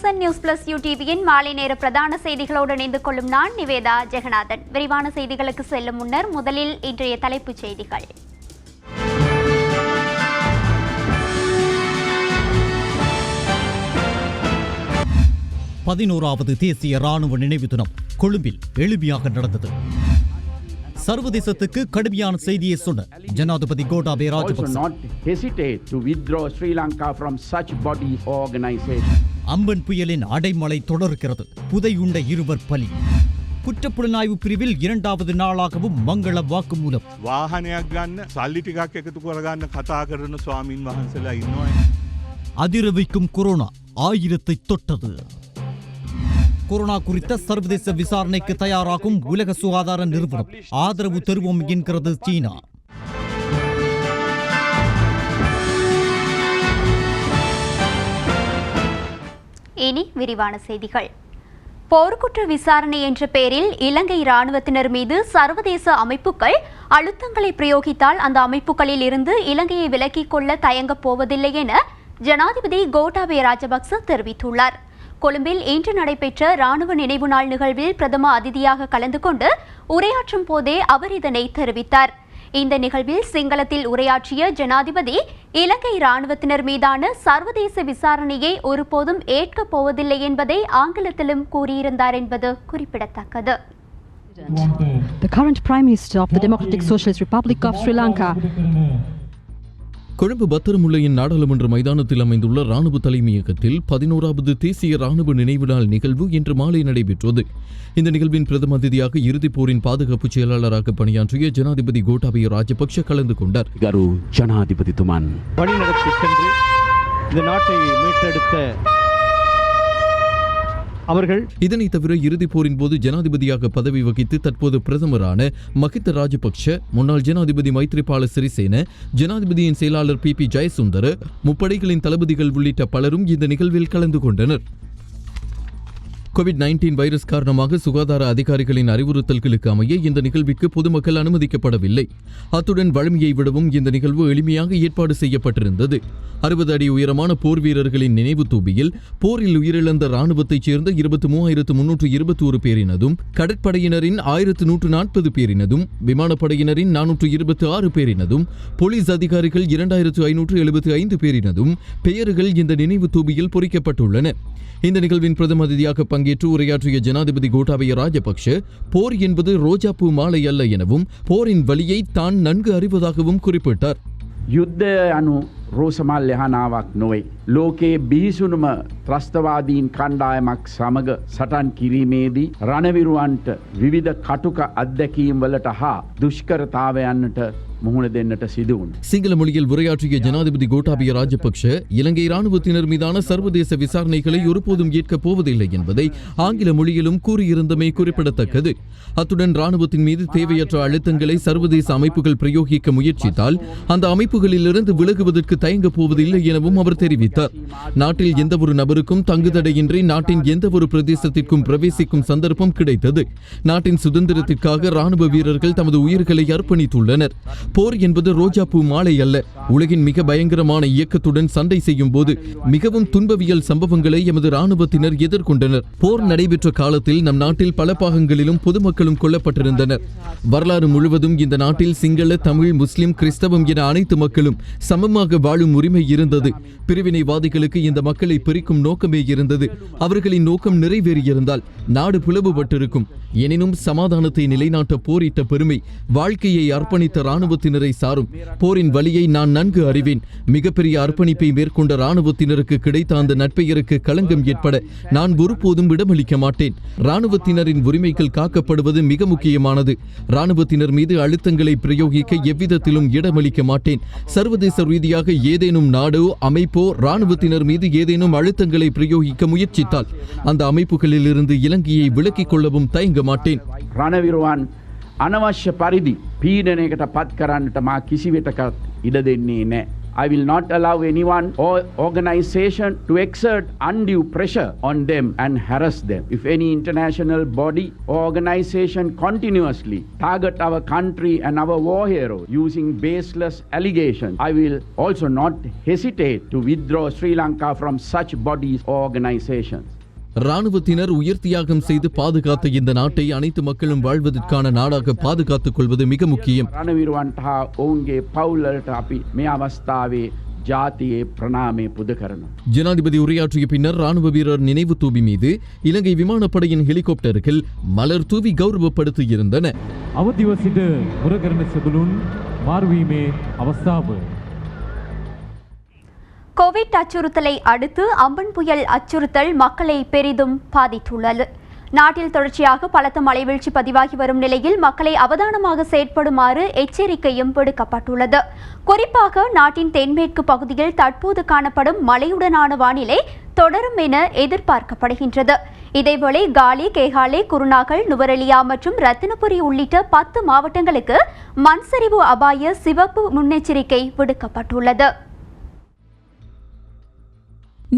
வணக்கம் news plus யூடிவியின் மாலை நேர பிரதான செய்திகளோடு இணைந்து கொள்ளும் நான் நிவேதா ஜெகநாதன். விரிவான செய்திகளுக்கு செல்லும் முன்னர் முதலில் இன்றைய தலைப்புச் செய்திகள். பதினோராவது தேசிய ராணுவ நினைவு தினம் கொழும்பில் எளிமையாக நடந்தது. சர்வதேசத்துக்கு கடுமையான செய்தியை சொன்ன ஜனாதிபதி கோட்டாபய ராஜபக்ச அம்பன் புயலின் அடைமழை தொடர்கிறது. புதையுண்ட இருவர் பலி. குற்றப்புலனாய்வு பிரிவில் இரண்டாவது நாளாகவும் மங்கள வாக்குமூலம். வாகனයක් ගන්න සල්ලි ටිකක් එකතු කරගන්න කතා කරන ස්වාමීන් වහන්සේලා ඉන්නවා. அதிரவிக்கும் கொரோனா 1000 தொட்டது. கொரோனா குறித்த சர்வதேச விசாரணைக்கு தயாராகும் உலக சுகாதார நிறுவனம் ஆதரவு தருவோம் என்கிறது சீனா. இனி விரிவான செய்திகள். போர்க்குற்ற விசாரணை என்ற பெயரில் இலங்கை ராணுவத்தினர் மீது சர்வதேச அமைப்புகள் அழுத்தங்களை பிரயோகித்தால் அந்த அமைப்புகளில் இருந்து இலங்கையை விலக்கிக் கொள்ள தயங்கப் போவதில்லை என ஜனாதிபதி கோட்டாபய ராஜபக்ச தெரிவித்துள்ளார். கொழும்பில் இன்று நடைபெற்ற ராணுவ நினைவு நாள் நிகழ்வில் பிரதம அதிதியாக கலந்து கொண்டு உரையாற்றும் போதே அவர் இதனை தெரிவித்தார். இந்த நிகழ்வில் சிங்களத்தில் உரையாற்றிய ஜனாதிபதி இலங்கை ராணுவத்தினர் மீதான சர்வதேச விசாரணையை ஒருபோதும் ஏற்கப் போவதில்லை என்பதை ஆங்கிலத்திலும் கூறியிருந்தார் என்பது குறிப்பிடத்தக்கது. The current Prime Minister of the Democratic Socialist Republic of Sri Lanka. Colombo பத்திரமுல்லையின் நாடாளுமன்ற மைதானத்தில் அமைந்துள்ள ராணுவ தலைமையகத்தில் 11வது தேசிய ராணுவ நினைவு நாள் நிகழ்வு இன்று மாலை நடைபெற்றது. இந்த நிகழ்வின் பிரதம அதிதியாக இறுதிப் போரின் பாதுகாப்பு செயலாளராக பணியாற்றிய ஜனாதிபதி கோட்டாபய ராஜபக்ஷ கலந்து கொண்டார். கரு ஜனாதிபதி துமான் வழிநடத்தி சென்று இந்த நாட்டை மீட்டெடுத்த அவர்கள். இதனைத் தவிர இறுதிப் போரின் போது ஜனாதிபதியாக பதவி வகித்து தற்போது பிரதமரான மஹிந்த ராஜபக்ஷ, முன்னாள் ஜனாதிபதி மைத்ரிபால சிறிசேன, ஜனாதிபதியின் செயலாளர் பி ஜெயசுந்தர, முப்படைகளின் தளபதிகள் உள்ளிட்ட பலரும் இந்த நிகழ்வில் கலந்து கொண்டனர். கோவிட்-19 வைரஸ் காரணமாக சுகாதார அதிகாரிகளின் அறிவுறுத்தல்களுக்கு அமைய இந்த நிகழ்விற்கு பொதுமக்கள் அனுமதிக்கப்படவில்லை. அத்துடன் வழமையை விடவும் இந்த நிகழ்வு எளிமையாக ஏற்பாடு செய்யப்பட்டிருந்தது. 60 அடி உயரமான போர் வீரர்களின் நினைவு தூபியில் போரில் உயிரிழந்த ராணுவத்தைச் சேர்ந்த 23,321 பேரினதும், கடற்படையினரின் 1140 பேரினதும், விமானப்படையினரின் 426 பேரினதும், போலீஸ் அதிகாரிகள் 2575 பேரினதும் பெயர்கள் இந்த நினைவு தூபியில் பொறிக்கப்பட்டுள்ளன. இந்த நிகழ்வின் பிரதம அதிதியாக பங்கேற்று உரையாற்றிய ஜனாதிபதி கோட்டாபய ராஜபக்ஷ போர் என்பது ரோஜாப்பூ மாலை அல்ல எனவும் போரின் வலியை தான் நன்கு அறிவதாகவும் குறிப்பிட்டார். යුද්ධය යනු රෝසමල් යහනාවක් නොවේ. ලෝකයේ බිහිසුණුම ත්‍රස්තවාදීන් කණ්ඩායමක් සමග සටන් කිරීමේදී රණවිරුවන්ට විවිධ කටුක අත්දැකීම් වලට හා දුෂ්කරතාවයන්ට முகன தென்னட்ட சிதுவும். சிங்கள மொழியில் உரையாற்றிய ஜனாதிபதி கோட்டாபய ராஜபக்ஷ இலங்கை ராணுவத்தினர் மீதான சர்வதேச விசாரணைகளை ஒருபோதும் ஏற்கப் போவதில்லை என்பதை ஆங்கில மொழியிலும் கூறியிருந்தமை குறிப்பிடத்தக்கது. அத்துடன் ராணுவத்தின் மீது தேவையற்ற அழுத்தங்களை சர்வதேச அமைப்புகள் பிரயோகிக்க முயற்சித்தால் அந்த அமைப்புகளிலிருந்து விலகுவதற்கு தயங்கப் போவதில்லை எனவும் அவர் தெரிவித்தார். நாட்டில் எந்தவொரு நபருக்கும் தங்குதடையின்றி நாட்டின் எந்தவொரு பிரதேசத்திற்கும் பிரவேசிக்கும் சந்தர்ப்பம் கிடைத்தது. நாட்டின் சுதந்திரத்திற்காக ராணுவ வீரர்கள் தமது உயிர்களை அர்ப்பணித்துள்ளனர். போர் என்பது ரோஜாப்பூ மாலை அல்ல. உலகின் மிக பயங்கரமான இயக்கத்துடன் சண்டை செய்யும் போது மிகவும் துன்பவியல் சம்பவங்களை எமது ராணுவத்தினர் எதிர்கொண்டனர். போர் நடைபெற்ற காலத்தில் நம் நாட்டில் பல பாகங்களிலும் பொதுமக்களும் கொல்லப்பட்டிருந்தனர். வரலாறு முழுவதும் இந்த நாட்டில் சிங்கள, தமிழ், முஸ்லிம், கிறிஸ்தவம் என அனைத்து மக்களும் சமமாக வாழும் உரிமை இருந்தது. பிரிவினைவாதிகளுக்கு இந்த மக்களை பிரிக்கும் நோக்கமே இருந்தது. அவர்களின் நோக்கம் நிறைவேறியிருந்தால் நாடு பிளவுபட்டிருக்கும். எனினும் சமாதானத்தை நிலைநாட்ட போரிட்ட பெருமை வாழ்க்கையை அர்ப்பணித்த ராணுவத்தினரை சாரும். போரின் வலியை நான் நன்கு அறிவேன். மிகப்பெரிய அர்ப்பணிப்பை மேற்கொண்ட ராணுவத்தினருக்கு கிடைத்த அந்த நட்பெயருக்கு களங்கம் ஏற்பட நான் ஒருபோதும் இடமளிக்க மாட்டேன். ராணுவத்தினரின் உரிமைகள் காக்கப்படுவது மிக முக்கியமானது. ராணுவத்தினர் மீது அழுத்தங்களை பிரயோகிக்க எவ்விதத்திலும் இடமளிக்க மாட்டேன். சர்வதேச ரீதியாக ஏதேனும் நாடோ அமைப்போ ராணுவத்தினர் மீது ஏதேனும் அழுத்தங்களை பிரயோகிக்க முயற்சித்தால் அந்த அமைப்புகளில் இருந்து இலங்கையை விலக்கிக் கொள்ளவும் தயங்க மாட்டேன். රණවිරුවන් අනවශ්‍ය පරිදි පීඩනයකට පත් කරන්නට මා කිසිවිටකත් ඉඩ දෙන්නේ නැහැ. I will not allow anyone or organization to exert undue pressure on them and harass them. If any international body or organization continuously target our country and our war heroes using baseless allegations, I will also not hesitate to withdraw Sri Lanka from such bodies or organizations. ராணுவத்தினர் உயிர் தியாகம் செய்து பாதுகாத்த இந்த நாட்டை அனைத்து மக்களும் வாழ்வதற்கான நாடாக பாதுகாத்துக் கொள்வது மிக முக்கியம். රණවිරුවන්ට හා ඔවුන්ගේ පවුල්වලට අපි මේ අවස්ථාවේ ජාතියේ ප්‍රණාමය පුද කරනවා. ஜனாதிபதி உரையாற்றிய பின்னர் ராணுவ வீரர் நினைவு தூபி மீது இலங்கை விமானப்படையின் ஹெலிகாப்டர்கள் மலர் தூவி கௌரவப்படுத்தியிருந்தன. අවදිව සිට මුරකරන සෙබළුන් මාරුවීමේ අවස්ථාව. கோவிட் அச்சுறுத்தலை அடுத்து அம்பன் புயல் அச்சுறுத்தல் மக்களை பெரிதும் பாதித்துள்ளது. நாட்டில் தொடர்ச்சியாக பலத்த மழைவீழ்ச்சி பதிவாகி வரும் நிலையில் மக்களை அவதானமாக செயற்படுமாறு எச்சரிக்கையும் விடுக்கப்பட்டுள்ளது. குறிப்பாக நாட்டின் தென்மேற்கு பகுதியில் தற்போது காணப்படும் மழையுடனான வானிலை தொடரும் என எதிர்பார்க்கப்படுகின்றது. இதேவேளை காலி, கேகாலே, குருநாகல், நுவரெலியா மற்றும் ரத்தினபுரி உள்ளிட்ட 10 மாவட்டங்களுக்கு மண்சரிவு அபாய சிவப்பு முன்னெச்சரிக்கை விடுக்கப்பட்டுள்ளது.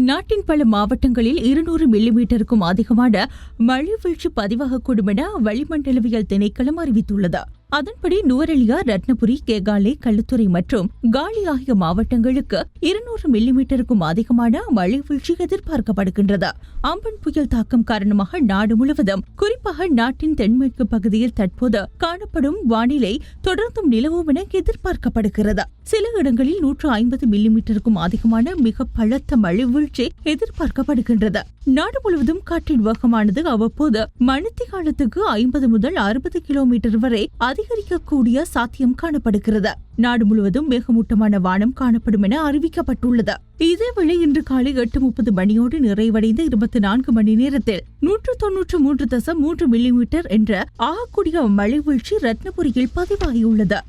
நாட்டின் பல மாவட்டங்களில் 200 மில்லிமீட்டருக்கும் அதிகமான மழை வீழ்ச்சி பதிவாகக்கூடும் என வளிமண்டலவியல் திணைக்களம் அறிவித்துள்ளது. அதன்படி நுவரெலியா, ரத்னபுரி, கேகாலே, களுத்துறை மற்றும் காலி ஆகிய மாவட்டங்களுக்கு 200 மில்லிமீட்டருக்கும் அதிகமான மழை வீழ்ச்சி எதிர்பார்க்கப்படுகின்றது. அம்பன் புயல் தாக்கம் காரணமாக நாடு முழுவதும், குறிப்பாக நாட்டின் தென்மேற்கு பகுதியில் தற்போது காணப்படும் வானிலை தொடர்ந்தும் நிலவும் என எதிர்பார்க்கப்படுகிறது. சில இடங்களில் 150 மில்லிமீட்டருக்கும் அதிகமான மிக பலத்த மழை வீழ்ச்சி எதிர்பார்க்கப்படுகின்றது. நாடு முழுவதும் காற்றின் வேகமானது அவ்வப்போது மணித்தியாலத்துக்கு 50 முதல் 60 கிலோமீட்டர் வரை அதிகரிக்கக்கூடிய சாத்தியம் காணப்படுகிறது. நாடு முழுவதும் மேகமூட்டமான வானம் காணப்படும் என அறிவிக்கப்பட்டுள்ளது. இதேவேளை இன்று காலை 8:30 மணியோடு நிறைவடைந்த 24 மணி நேரத்தில் 193.3 மில்லிமீட்டர் என்ற ஆகக்கூடிய மழை வீழ்ச்சி ரத்னபுரியில் பதிவாகியுள்ளது.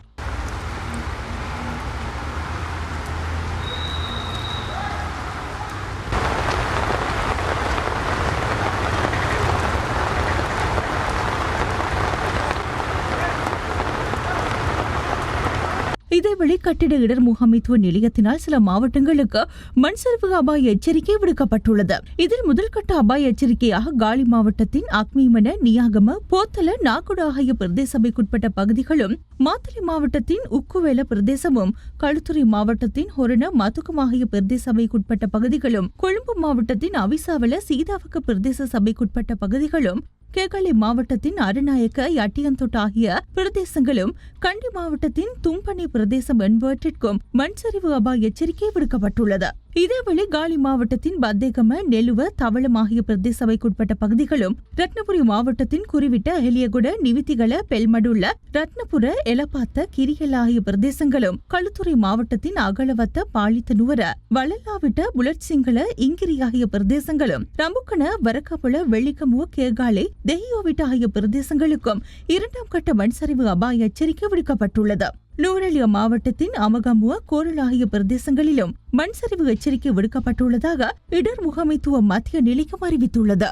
இதேவேளை கட்டிட இடர் முகாமைத்துவ நிலையத்தினால் சில மாவட்டங்களுக்கு மண்சரிவு அபாய எச்சரிக்கை விடுக்கப்பட்டுள்ளது. இதில் முதல்கட்ட அபாய எச்சரிக்கையாக காலி மாவட்டத்தின் அக்மிமன, நியாகம, போத்தல, நாகுடா ஆகிய பிரதேச சபைக்குட்பட்ட பகுதிகளும், மாத்தளை மாவட்டத்தின் உக்குவேல பிரதேசமும், களுத்துறை மாவட்டத்தின் ஹொரண, மதுகம் ஆகிய பிரதேச சபைக்குட்பட்ட பகுதிகளும், கொழும்பு மாவட்டத்தின் அவிசாவல, சீதாவக்க பிரதேச சபைக்குட்பட்ட பகுதிகளும், கேகாலை மாவட்டத்தின் அரநாயக்க, யட்டியந்தொட் ஆகிய பிரதேசங்களும், கண்டி மாவட்டத்தின் தும்பனை பிரதேசம் என்பவற்றிற்கும் மண்சரிவு அபாய எச்சரிக்கை விடுக்கப்பட்டுள்ளது. இதேவேளை காலி மாவட்டத்தின் பத்தேகம, நெலுவ, தவளம் ஆகிய பிரதேச சபைக்குட்பட்ட பகுதிகளும், ரத்னபுரி மாவட்டத்தின் குறிவிட்ட எலியகுட, நிவித்திகள, பெல்மடுள்ள, ரத்னபுர, எலப்பாத்த, கிரியல் ஆகிய பிரதேசங்களும், களுத்துறை மாவட்டத்தின் அகலவத்த, பாலித்தனுவர, வளலாவிட்ட, புலட்சிங்கள, இங்கிரி ஆகிய பிரதேசங்களும், ரம்புக்கண, வரக்கபுல, வெள்ளிக்கமுவ, கேகாலை, தெஹியோவிட்ட ஆகிய பிரதேசங்களுக்கும் 2ஆம் கட்ட மண்சரிவு அபாய எச்சரிக்கை விடுக்கப்பட்டுள்ளது. நுவரெலியா மாவட்டத்தின் அமகமுவ, கோரல் ஆகிய பிரதேசங்களிலும் மண்சரிவு எச்சரிக்கை விடுக்கப்பட்டுள்ளதாக இடர் முகாமைத்துவ மத்திய நிலையம் அறிவித்துள்ளது.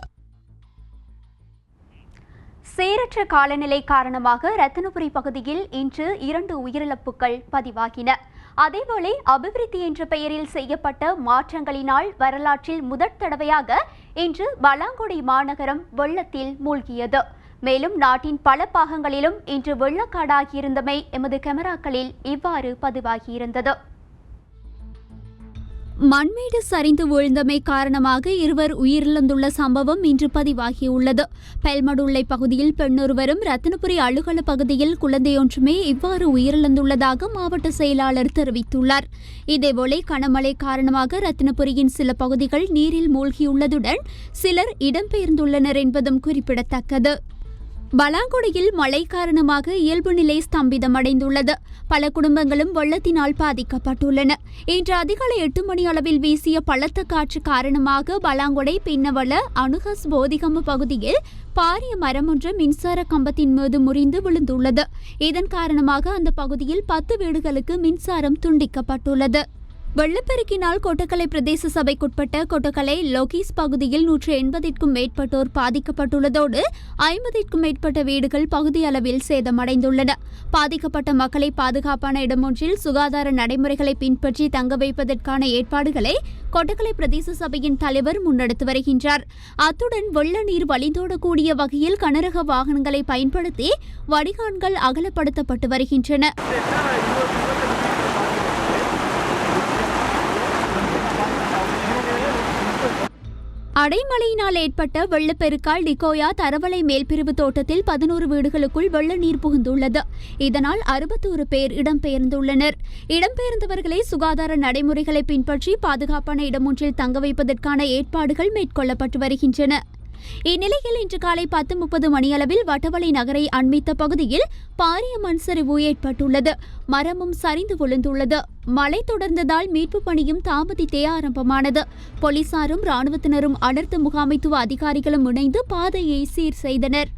சீரற்ற காலநிலை காரணமாக ரத்தினபுரி பகுதியில் இன்று 2 உயிரிழப்புகள் பதிவாகின. அதேவேளை அபிவிருத்தி என்ற பெயரில் செய்யப்பட்ட மாற்றங்களினால் வரலாற்றில் முதற் தடவையாக இன்று பலாங்குடி மாநகரம் வெள்ளத்தில் மூழ்கியது. மேலும் நாட்டின் பல பாகங்களிலும் இன்று வெள்ளக்காடாகியிருந்தமை எமது கேமராக்களில் இவ்வாறு பதிவாகியிருந்தது. மண்மேடு சரிந்து வீழ்ந்தமை காரணமாக 2 உயிரிழந்துள்ள சம்பவம் இன்று பதிவாகியுள்ளது. பெல்மடுள்ளை பகுதியில் பெண்ணொருவரும், ரத்தினபுரி அழுகல பகுதியில் குழந்தையொன்றுமே இவ்வாறு உயிரிழந்துள்ளதாக மாவட்ட செயலாளர் தெரிவித்துள்ளார். இதேவேளை கனமழை காரணமாக ரத்தினபுரியின் சில பகுதிகள் நீரில் மூழ்கியுள்ளதுடன் சிலர் இடம்பெயர்ந்துள்ளனர் என்பதும் குறிப்பிடத்தக்கது. பலாங்குடியில் மழை காரணமாக இயல்பு நிலை ஸ்தம்பிதமடைந்துள்ளது. பல குடும்பங்களும் வெள்ளத்தினால் பாதிக்கப்பட்டுள்ளன. இன்று அதிகாலை 8 மணி அளவில் வீசிய பலத்த காற்று காரணமாக பலாங்குடை, பின்னவள, அணுகஸ், போதிகம பகுதியில் பாரிய மரம் ஒன்று மின்சார கம்பத்தின் மீது முறிந்து விழுந்துள்ளது. இதன் காரணமாக அந்த பகுதியில் 10 வீடுகளுக்கு மின்சாரம் துண்டிக்கப்பட்டுள்ளது. வெள்ளப்பெருக்கினால் கொட்டக்கலை பிரதேச சபைக்குட்பட்ட கொட்டக்கலை லோகிஸ் பகுதியில் 180க்கும் மேற்பட்டோர் பாதிக்கப்பட்டுள்ளதோடு 50க்கும் மேற்பட்ட வீடுகள் பகுதி அளவில் சேதமடைந்துள்ளன. பாதிக்கப்பட்ட மக்களை பாதுகாப்பான இடமொன்றில் சுகாதார நடைமுறைகளை பின்பற்றி தங்க வைப்பதற்கான ஏற்பாடுகளை கொட்டக்கலை பிரதேச சபையின் தலைவர் முன்னெடுத்து வருகின்றார். அத்துடன் வெள்ள நீர் வழிந்தோடக்கூடிய வகையில் கனரக வாகனங்களை பயன்படுத்தி வடிகான்கள் அகலப்படுத்தப்பட்டு வருகின்றன. அடைமழையினால் ஏற்பட்ட வெள்ளப்பெருக்கால் டிகோயா தரவளை மேல்பிரிவு தோட்டத்தில் 11 வீடுகளுக்குள் வெள்ள நீர் புகுந்துள்ளது. இதனால் 61 பேர் இடம்பெயர்ந்துள்ளனர். இடம்பெயர்ந்தவர்களை சுகாதார நடைமுறைகளை பின்பற்றி பாதுகாப்பான இடமொன்றில் தங்க வைப்பதற்கான ஏற்பாடுகள் மேற்கொள்ளப்பட்டு வருகின்றன. இந்நிலையில் இன்று காலை 10:30 மணியளவில் வட்டவளை நகரை அண்மித்த பகுதியில் பாரிய மண் சரிவு ஏற்பட்டுள்ளது. மரமும் சரிந்து விழுந்துள்ளது. மழை தொடர்ந்ததால் மீட்பு பணியும் தாமதித்தே ஆரம்பமானது. போலீசாரும் ராணுவத்தினரும் அனர்த்த முகாமைத்துவ அதிகாரிகளும் இணைந்து பாதையை சீர் செய்தனர்.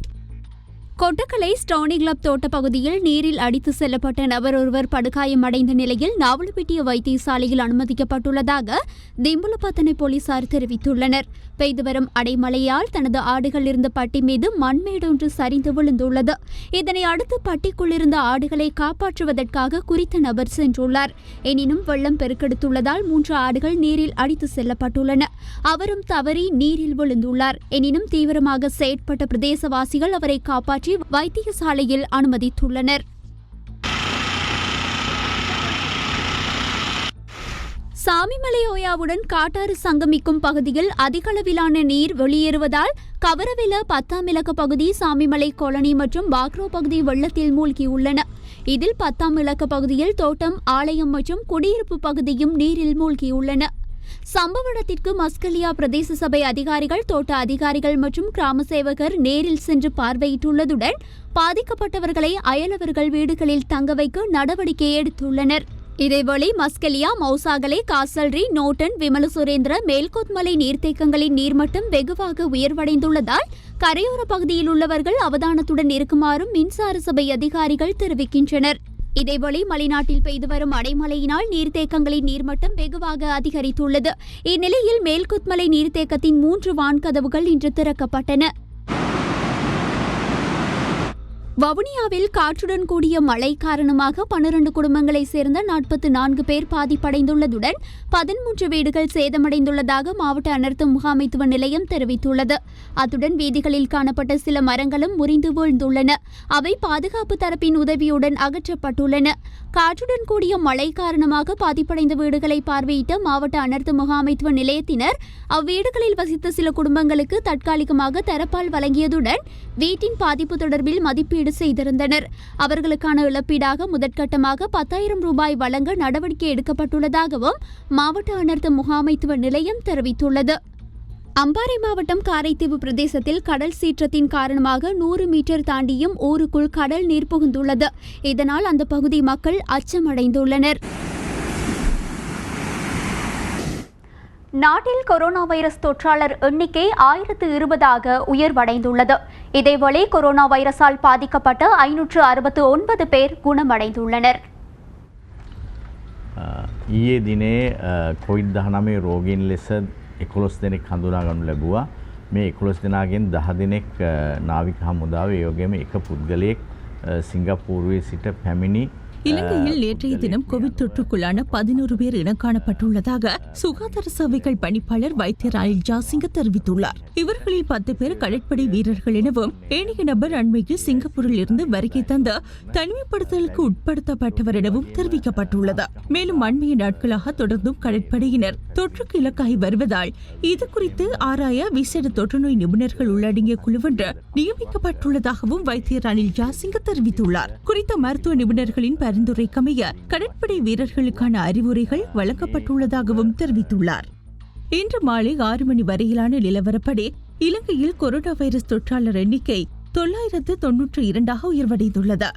கொட்டக்கலை ஸ்டோனி கிளப் தோட்ட பகுதியில் நீரில் அடித்து செல்லப்பட்ட நபர் ஒருவர் படுகாயமடைந்த நிலையில் நாவலப்பிட்டிய வைத்தியசாலையில் அனுமதிக்கப்பட்டுள்ளதாக திம்புலப்பத்தனை போலீசார் தெரிவித்துள்ளனர். பெய்து வரும் அடைமழையால் தனது ஆடுகள் இருந்த பட்டி மீது மண்மேடொன்று சரிந்து விழுந்துள்ளது. இதனை அடுத்து பட்டிக்குள் இருந்த ஆடுகளை காப்பாற்றுவதற்காக குறித்த நபர் சென்றுள்ளார். எனினும் வெள்ளம் பெருக்கெடுத்துள்ளதால் 3 ஆடுகள் நீரில் அடித்து செல்லப்பட்டுள்ளன. அவரும் தவறி நீரில் விழுந்துள்ளார். எனினும் தீவிரமாக செயற்பட்ட பிரதேசவாசிகள் அவரை காப்பாற்றி வைத்தியசாலையில் அனுமதித்துள்ளனர். சாமிமலை ஓயாவுடன் காட்டாறு சங்கமிக்கும் பகுதியில் அதிகளவிலான நீர் வெளியேறுவதால் கவரவில 10ஆம் இலக்க பகுதி சாமிமலை காலனி மற்றும் பாக்ரோ பகுதி வெள்ளத்தில் மூழ்கியுள்ளன. இதில் 10ஆம் இலக்க பகுதியில் தோட்டம், ஆலயம் மற்றும் குடியிருப்பு பகுதியும் நீரில் மூழ்கியுள்ளன. சம்பவ இடத்திற்கு மஸ்கலியா பிரதேச சபை அதிகாரிகள், தோட்ட அதிகாரிகள் மற்றும் கிராம சேவகர் நேரில் சென்று பார்வையிட்டுள்ளதுடன் பாதிக்கப்பட்டவர்களை அயலவர்கள் வீடுகளில் தங்க வைக்க நடவடிக்கை எடுத்துள்ளனர். இதேவேளை மஸ்கலியா, மௌசாகலை, காசல்ரி, நோட்டன், விமல சுரேந்திர, மேல்கோத்மலை நீர்த்தேக்கங்களின் நீர்மட்டம் வெகுவாக உயர்வடைந்துள்ளதால் கரையோர பகுதியில் உள்ளவர்கள் அவதானத்துடன் இருக்குமாறும் மின்சார சபை அதிகாரிகள் தெரிவிக்கின்றனர். இதேவேளை மலைநாட்டில் பெய்து வரும் அடைமழையினால் நீர்த்தேக்கங்களின் நீர்மட்டம் வெகுவாக அதிகரித்துள்ளது. இந்நிலையில் மேல்குத்மலை நீர்த்தேக்கத்தின் 3 வான்கதவுகள் இன்று திறக்கப்பட்டன. வவுனியாவில் காற்றுடன் கூடிய மழை காரணமாக 12 குடும்பங்களைச் சேர்ந்த 44 பேர் பாதிப்படைந்துள்ளதுடன் 13 வீடுகள் சேதமடைந்துள்ளதாக மாவட்ட அனர்த்த முகாமைத்துவ நிலையம் தெரிவித்துள்ளது. அத்துடன் வீதிகளில் காணப்பட்ட சில மரங்களும் முறிந்து வீழ்ந்துள்ளன. அவை பாதுகாப்பு தரப்பின் உதவியுடன் அகற்றப்பட்டுள்ளன. காற்றுடன் கூடிய மழை காரணமாக பாதிப்படைந்த வீடுகளை பார்வையிட்ட மாவட்ட அனர்த்த முகாமைத்துவ நிலையத்தினர் அவ்வீடுகளில் வசித்த சில குடும்பங்களுக்கு தற்காலிகமாக தரப்பால் வழங்கியதுடன் வீட்டின் பாதிப்பு தொடர்பில் மதிப்பீடு செய்திருந்தனர். அவர்களுக்கான இழப்பீடாக முதற்கட்டமாக 10,000 ரூபாய் வழங்க நடவடிக்கை எடுக்கப்பட்டுள்ளதாகவும் மாவட்ட அனர்த்த முகாமைத்துவ நிலையம் தெரிவித்துள்ளது. அம்பாறை மாவட்டம் காரைதீவு பிரதேசத்தில் கடல் சீற்றத்தின் காரணமாக 100 மீட்டர் தாண்டியும் ஊருக்குள் கடல் நீர் புகுந்துள்ளது. இதனால் அந்த பகுதி மக்கள் அச்சமடைந்துள்ளனர். நாட்டில் கொரோனா வைரஸ் தொற்றாளர் எண்ணிக்கை 1020 உயர்வடைந்துள்ளது. இதேவேளை கொரோனா வைரஸால் பாதிக்கப்பட்ட 569 பேர் குணமடைந்துள்ளனர். ඊයේ දිනේ කොවිඩ්-19 රෝගීන් ලෙස 11 දෙනෙක් හඳුනා ගනු ලැබුවා. මේ 11 දෙනාගෙන් 10 දෙනෙක් නාවික හමුදාවේ ඒ වගේම එක පුද්ගලයෙක් සිංගප්පූරුවේ සිට පැමිණි இலங்கையில் நேற்றைய தினம் கோவிட் தொற்றுக்குள்ளான 11 பேர் இனம் காணப்பட்டுள்ளதாக சுகாதார சேவைகள் பணிப்பாளர் வைத்தியர் அனில் ஜாசிங்க தெரிவித்துள்ளார். இவர்களில் 10 பேர் கடற்படை வீரர்கள் எனவும் ஏனைய நபர் அண்மையில் சிங்கப்பூரில் இருந்து வருகை தந்த தனிமைப்படுத்தலுக்கு உட்படுத்தப்பட்டவர் எனவும் தெரிவிக்கப்பட்டுள்ளது. மேலும் அண்மைய நாட்களாக தொடர்ந்தும் கடற்படையினர் தொற்றுக்கு இலக்காகி வருவதால் இது குறித்து ஆராய விசேட தொற்றுநோய் நிபுணர்கள் உள்ளடங்கிய குழுவொன்று நியமிக்கப்பட்டுள்ளதாகவும் வைத்தியர் அனில் ஜாசிங்க தெரிவித்துள்ளார். குறித்த மருத்துவ நிபுணர்களின் பரிந்துரைக்கமைய கடற்படை வீரர்களுக்கான அறிவுரைகள் வழங்கப்பட்டுள்ளதாகவும் தெரிவித்துள்ளார். இன்று மாலை 6 மணி வரையிலான நிலவரப்படி இலங்கையில் கொரோனா வைரஸ் தொற்றாளர் எண்ணிக்கை 992 உயர்வடைந்துள்ளது.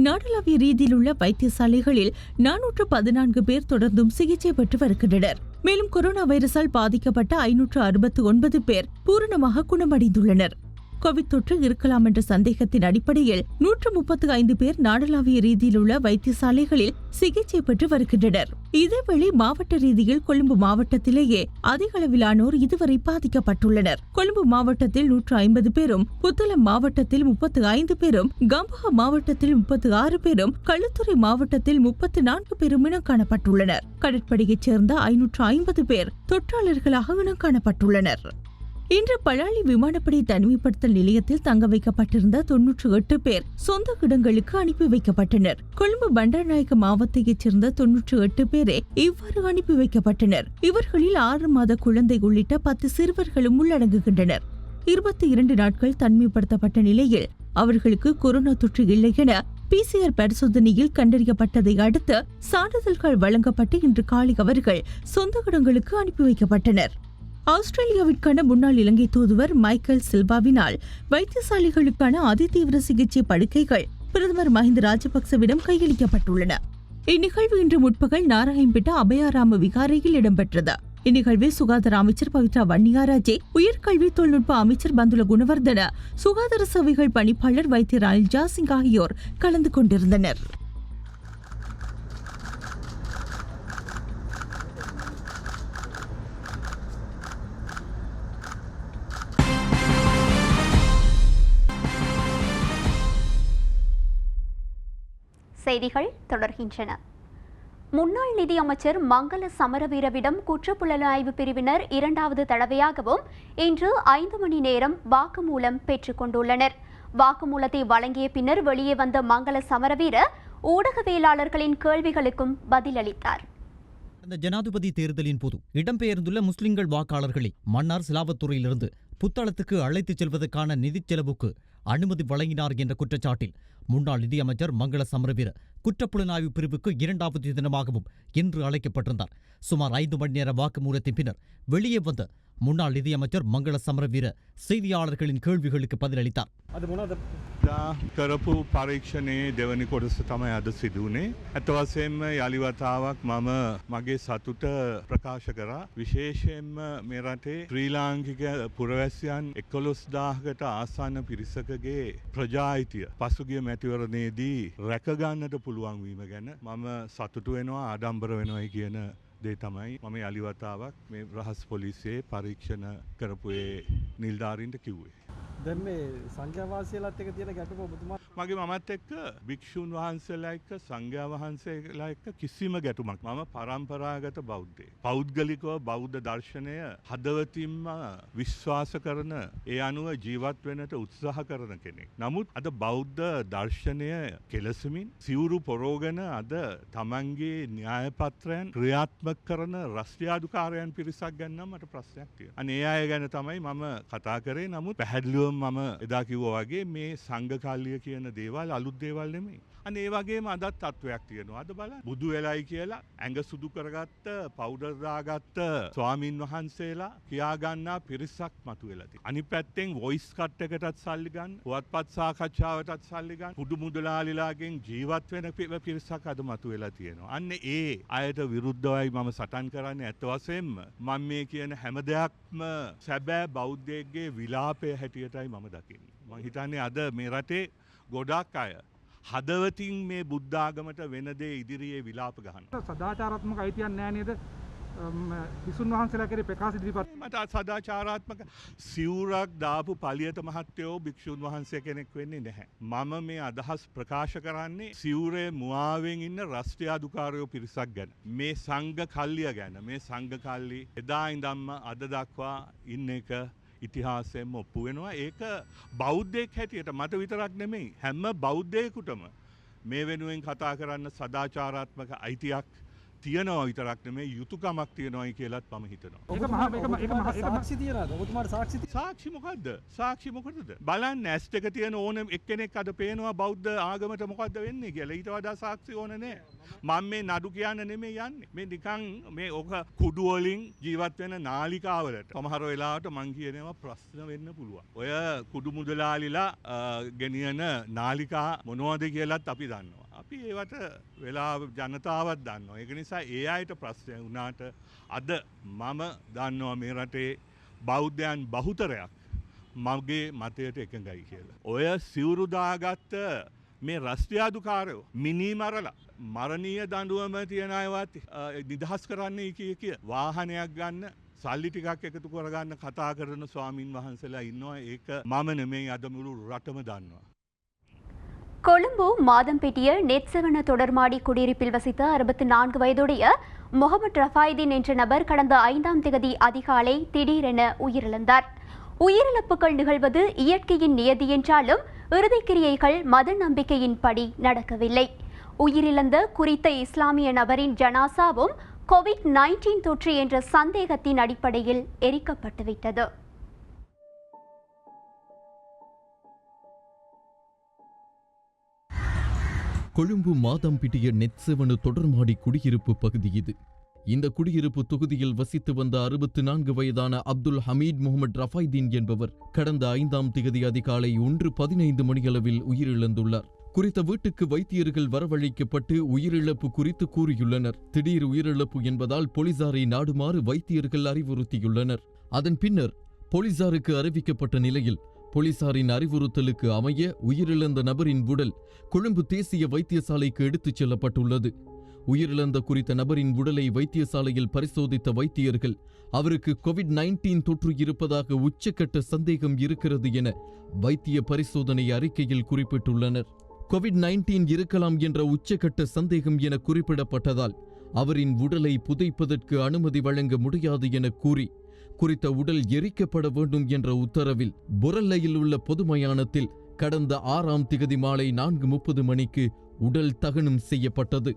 நாடளாவிய ரீதியில் உள்ள வைத்தியசாலைகளில் 414 பேர் தொடர்ந்தும் சிகிச்சை பெற்று வருகின்றனர். மேலும் கொரோனா வைரஸால் பாதிக்கப்பட்ட 569 பேர் பூரணமாக குணமடைந்துள்ளனர். கோவிட் தொற்று இருக்கலாம் என்ற சந்தேகத்தின் அடிப்படையில் 135 பேர் நாடளாவிய ரீதியில் உள்ள வைத்தியசாலைகளில் சிகிச்சை பெற்று வருகின்றனர். இதேவேளை மாவட்ட ரீதியில் கொழும்பு மாவட்டத்திலேயே அதிக அளவிலானோர் இதுவரை பாதிக்கப்பட்டுள்ளனர். கொழும்பு மாவட்டத்தில் 150 பேரும், புத்தளம் மாவட்டத்தில் 35 பேரும், கம்பஹா மாவட்டத்தில் 36 பேரும், களுத்துறை மாவட்டத்தில் 34 பேரும் இனம் காணப்பட்டுள்ளனர். கடற்படையைச் சேர்ந்த 550 பேர் தொற்றாளர்களாக இனம் காணப்பட்டுள்ளனர். இன்று பலாலி விமானப்படை தனிமைப்படுத்தல் நிலையத்தில் தங்க வைக்கப்பட்டிருந்த 98 பேர் சொந்த இடங்களுக்கு அனுப்பி வைக்கப்பட்டனர். கொழும்பு பண்டாரநாயக்க மாவட்டத்தைச் சேர்ந்த 98 பேரே இவ்வாறு அனுப்பி வைக்கப்பட்டனர். இவர்களில் 6 மாத குழந்தை உள்ளிட்ட 10 சிறுவர்களும் உள்ளடங்குகின்றனர். 22 நாட்கள் தனிமைப்படுத்தப்பட்ட நிலையில் அவர்களுக்கு கொரோனா தொற்று இல்லை என PCR பரிசோதனையில் கண்டறியப்பட்டதை அடுத்து சான்றிதழ்கள் வழங்கப்பட்டு இன்று காலை அவர்கள் சொந்த இடங்களுக்கு அனுப்பி வைக்கப்பட்டனர். ஆஸ்திரேலியாவிற்கான முன்னாள் இலங்கை தூதுவர் மைக்கேல் சில்வாவினால் வைத்தியசாலைகளுக்கான அதிதீவிர சிகிச்சை படுக்கைகள் பிரதமர் மஹிந்த ராஜபக்சவிடம் கையளிக்கப்பட்டுள்ளன. இந்நிகழ்வு இன்று முற்பகல் நாராயண்பேட்டை அபயாராம விகாரையில் இடம்பெற்றது. இந்நிகழ்வில் சுகாதார அமைச்சர் பவித்ரா வன்னியாராஜே, உயர்கல்வி தொழில்நுட்ப அமைச்சர் பந்துல குணவர்தன, சுகாதார சேவைகள் பணிப்பாளர் வைத்தியர் அனில் ஜாசிங் ஆகியோர் கலந்து கொண்டிருந்தனர். செய்திகள் தொடர்கின்றன. முன்னாள் நிதியமைச்சர் மங்கள சமரவீரவிடம் குற்றப்புலனாய்வு பிரிவினர் 2வது தடவையாகவும் இன்று 5 மணி நேரம் வாக்குமூலம் பெற்றுக் கொண்டுள்ளனர். வாக்குமூலத்தை வழங்கிய பின்னர் வெளியே வந்த மங்கள சமரவீர ஊடகவியலாளர்களின் கேள்விகளுக்கும் பதிலளித்தார். இந்த ஜனாதிபதி தேர்தலின் போது இடம்பெயர்ந்துள்ள முஸ்லிம்கள் வாக்காளர்களை மன்னார் சிலாவத்துறையிலிருந்து புத்தளத்துக்கு அழைத்துச் செல்வதற்கான நிதிச் செலவுக்கு அனுமதி வழங்கினார் என்ற குற்றச்சாட்டில் முன்னாள் நிதியமைச்சர் மங்கள சமரவீர குற்றப்புலனாய்வு பிரிவுக்கு 2வது தினமாகவும் இன்று அழைக்கப்பட்டிருந்தார். சுமார் 5 மணி நேர வாக்குமூலத்தின் பின்னர் வெளியே வந்த முன்னாள் நிதியமைச்சர் மங்கள சமரவீர செய்தியாளர்களின் கேள்விகளுக்கு பதிலளித்தார். කරපු පරීක්ෂණයේ දෙවනි කොටස තමයි අද සිදුවනේ. ඇත්ත වශයෙන්ම යලි වතාවක් මම මගේ සතුට ප්‍රකාශ කරා. විශේෂයෙන්ම මේ රටේ ශ්‍රී ලාංකික පුරවැසියන් 11000කට ආසන්න පිරිසකගේ ප්‍රජායිතිය පසුගිය මැතිවරණයේදී රැකගන්නට පුළුවන් වීම ගැන මම සතුටු වෙනවා, ආඩම්බර වෙනවායි කියන දේ තමයි මම යලි වතාවක් මේ රහස් පොලිසියේ පරීක්ෂණ කරපු ඒ නිලධාරීන්ට කිව්වේ. දැන් මේ සංඝයා වහන්සේලාත් එක්ක තියෙන ගැටුම ඔබතුමා මගේ මමත් එක්ක භික්ෂුන් වහන්සේලා එක්ක සංඝයා වහන්සේලා එක්ක කිසිම ගැටුමක්. මම පරම්පරාගත බෞද්ධයෙක්. පෞද්ගලිකව බෞද්ධ දර්ශනය හදවතින්ම විශ්වාස කරන, ඒ අනුව ජීවත් වෙන්නට උත්සාහ කරන කෙනෙක්. නමුත් අද බෞද්ධ දර්ශනය කෙලසමින් සිවුරු පොරෝගෙන අද තමන්ගේ න්‍යාය පත්‍රයන් ක්‍රියාත්මක කරන රස්තියාදුකාරයන් පිරිසක් ගැන මට ප්‍රශ්නයක් තියෙනවා. අනේ ඒ අය ගැන තමයි මම කතා කරේ. නමුත් පැහැදිලිව මම එදා කිව්වා වගේ මේ සංඝ කල්ලිය කියන දේවල් අලුත් දේවල් නෙමෙයි. අනේ ඒ වගේම අදත් තත්වයක් තියෙනවා. අද බලන්න බුදු වෙලයි කියලා ඇඟ සුදු කරගත්ත, පවුඩර් දාගත්ත ස්වාමින් වහන්සේලා කියා ගන්නා පිරිසක් මතුවෙලා තියෙනවා. අනිත් පැත්තෙන් වොයිස් කට් එකටත් සල්ලි ගන්න, පුවත්පත් සාකච්ඡාවටත් සල්ලි ගන්න, පුදු මුදලාලිලාගෙන් ජීවත් වෙන පිරිසක් අද මතුවෙලා තියෙනවා. අන්න ඒ අයට විරුද්ධවයි මම සටන් කරන්නේ. ඇත්ත වශයෙන්ම මම මේ කියන හැම දෙයක්ම සැබෑ බෞද්ධයෙක්ගේ විලාපය හැටියටයි මම දකින්නේ. මම හිතන්නේ අද මේ රටේ ගොඩක් අය හදවතින් මේ බුද්ධාගමට වෙන දේ ඉදිරියේ විලාප ගහනවා. සදාචාරාත්මක අයිතියක් නැහැ නේද? විසුණු වහන්සේලා කරේ ප්‍රකාශ ඉදිරිපත් මට සදාචාරාත්මක සිවුරක් දාපු පලියට මහත්තයෝ භික්ෂුන් වහන්සේ කෙනෙක් වෙන්නේ නැහැ. මම මේ අදහස් ප්‍රකාශ කරන්නේ සිවුරේ මුවාවෙන් ඉන්න රස්තියාදුකාරයෝ පිරිසක් ගැන. මේ සංඝ කල්ලිය ගැන. මේ සංඝ කල්ලි එදා ඉඳන්ම අද දක්වා ඉන්න එක ඉතිහාසයෙන්ම ඔප්පු වෙනවා. ඒක බෞද්ධයෙක් හැටියට මට විතරක් නෙමෙයි, හැම බෞද්ධයෙකුටම මේ වෙනුවෙන් කතා කරන්න සදාචාරාත්මක අයිතියක් තියනවා විතරක් නෙමෙයි, යුතුයකමක් තියනවායි කියලාත් මම හිතනවා. සාක්ෂි තියනවාද? ඔබතුමාට සාක්ෂි මොකද්ද? සාක්ෂි මොකටද? බලන්න ඇස් දෙක තියෙන ඕන එක්කෙනෙක් අද පේනවා බෞද්ධ ආගමට මොකද්ද වෙන්නේ කියලා. ඊට වඩා සාක්ෂි ඕන නෑ. මම මේ නඩු කියන්න නෙමෙයි යන්නේ. මේ නිකන් මේ ඔක කුඩු වලින් ජීවත් වෙන නාලිකාවලට සමහර වෙලාවට මං කියනවා ප්‍රශ්න වෙන්න පුළුවන්. ඔය කුඩු මුදලාලිලා ගෙනියන නාලිකා මොනවද කියලාත් අපි දන්නවා. අපි ඒවට වෙලා ජනතාවත් දන්නවා. ඒක නිසා ඒ අයට ප්‍රශ්න වුණාට අද මම දන්නවා මේ රටේ බෞද්ධයන් බහුතරයක් මගේ මතයට එකඟයි කියලා. ඔය සිවුරුදාගත්ත මේ රස්තියාදුකාරයෝ මිනී මරලා මරණීය දඬුවම තියන අයවත් නිදහස් කරන්නේ කිය වාහනයක් ගන්න සල්ලි ටිකක් එකතු කරගන්න කතා කරන ස්වාමින් වහන්සේලා ඉන්නවා. ඒක මම නෙමෙයි අද මුළු රටම දන්නවා. கொழும்பு மாதம்பேட்டிய நெட்சவன தொடர்மாடி குடியிருப்பில் வசித்த 64 வயதுடைய முகமது ரஃபாய்தீன் என்ற நபர் கடந்த 5ஆம் தேதி அதிகாலை திடீரென உயிரிழந்தார். உயிரிழப்புகள் நிகழ்வது இயற்கையின் நியதி என்றாலும் இறுதிக்கிரியைகள் மத நம்பிக்கையின்படி நடக்கவில்லை. உயிரிழந்த குறித்த இஸ்லாமிய நபரின் ஜனாசாவும் கோவிட்-19 தொற்று என்ற சந்தேகத்தின் அடிப்படையில் எரிக்கப்பட்டுவிட்டது. கொழும்பு மாதம்பிட்டிய நெட்செவனு தொடர்மாடி குடியிருப்பு பகுதி இது. இந்த குடியிருப்பு தொகுதியில் வசித்து வந்த 64 வயதான அப்துல் ஹமீத் முகமது ரஃபாய்தீன் என்பவர் கடந்த 5ஆம் தேதி அதிகாலை 1:15 மணியளவில் உயிரிழந்துள்ளார். குறித்த வீட்டுக்கு வைத்தியர்கள் வரவழைக்கப்பட்டு உயிரிழப்பு குறித்து கூறியுள்ளனர். திடீர் உயிரிழப்பு என்பதால் போலீசாரை நாடுமாறு வைத்தியர்கள் அறிவுறுத்தியுள்ளனர். அதன் பின்னர் போலீசாருக்கு அறிவிக்கப்பட்ட நிலையில் போலீசாரின் அறிவுறுத்தலுக்கு அமைய உயிரிழந்த நபரின் உடல் கொழும்பு தேசிய வைத்தியசாலைக்கு எடுத்துச் செல்லப்பட்டுள்ளது. உயிரிழந்த குறித்த நபரின் உடலை வைத்தியசாலையில் பரிசோதித்த வைத்தியர்கள் அவருக்கு கோவிட்-19 தொற்று இருப்பதாக உச்சக்கட்ட சந்தேகம் இருக்கிறது என வைத்திய பரிசோதனை அறிக்கையில் குறிப்பிட்டுள்ளனர். கோவிட்-19 இருக்கலாம் என்ற உச்சக்கட்ட சந்தேகம் என குறிப்பிடப்பட்டதால் அவரின் உடலை புதைப்பதற்கு அனுமதி வழங்க முடியாது என கூறி குறித்த உடல் எரிக்கப்பட வேண்டும் என்ற உத்தரவில் புரல்லையில் உள்ள பொது மயானத்தில் கடந்த 6ஆம் தேதி மாலை 4:30 மணிக்கு உடல் தகனம் செய்யப்பட்டது.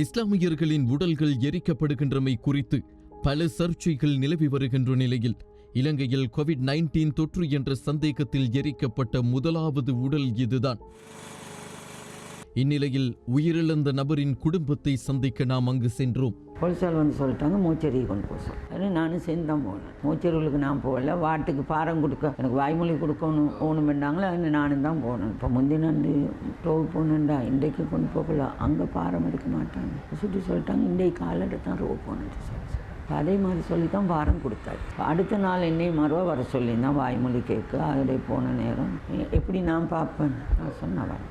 இஸ்லாமியர்களின் உடல்கள் எரிக்கப்படுகின்றமை குறித்து பல சர்ச்சைகள் நிலவி வருகின்ற நிலையில் இலங்கையில் கோவிட்-19 தொற்று என்ற சந்தேகத்தில் எரிக்கப்பட்ட முதலாவது உடல் இதுதான். இந்நிலையில் உயிரிழந்த நபரின் குடும்பத்தை சந்திக்க நாம் அங்கு சென்றோம். போலீஸார் வந்து சொல்லிட்டாங்க மோச்சேரியை கொண்டு போக சொல்லி நானும் சேர்ந்து தான் போனேன். மோச்சேரிகளுக்கு நான் போகல, வாட்டுக்கு பாரம் கொடுக்க எனக்கு வாய்மொழி கொடுக்கணும் ஓணுமெண்டாங்களே, நானும் தான் போனேன். இப்போ முந்தின ரோவு போனேன்டா, இன்றைக்கு கொண்டு போகலாம், அங்கே பாரம் எடுக்க மாட்டாங்க சுற்றி சொல்லிட்டாங்க, இன்றைக்கு காலையில் தான் ரோவு போனேன்னு சொல்லி அதே மாதிரி சொல்லி தான் பாரம் கொடுத்தாரு. அடுத்த நாள் என்னையும் மறுவா வர சொல்லியிருந்தான் வாய்மொழி கேட்க. அதில் போன நேரம் எப்படி நான் பார்ப்பேன், நான் சொன்ன வரேன்.